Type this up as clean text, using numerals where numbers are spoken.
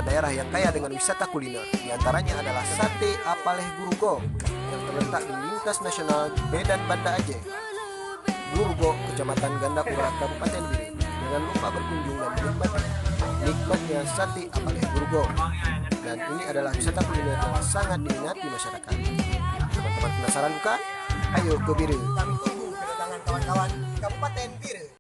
adalah daerah yang kaya dengan wisata kuliner. Di antaranya adalah Sate Apaleh Gurugo yang terletak di lintas nasional Medan Banda Aceh. Gurugo, Kecamatan Gandapura, Kabupaten Biren. Jangan lupa berkunjung dan menikmati nikmatnya Sate Apaleh Gurugo. Dan ini adalah wisata kuliner yang sangat diminati masyarakat. Teman-teman penasaran bukan? Ayo ke Biren. Kami tunggu kedatangan kawan-kawan Kabupaten Biren.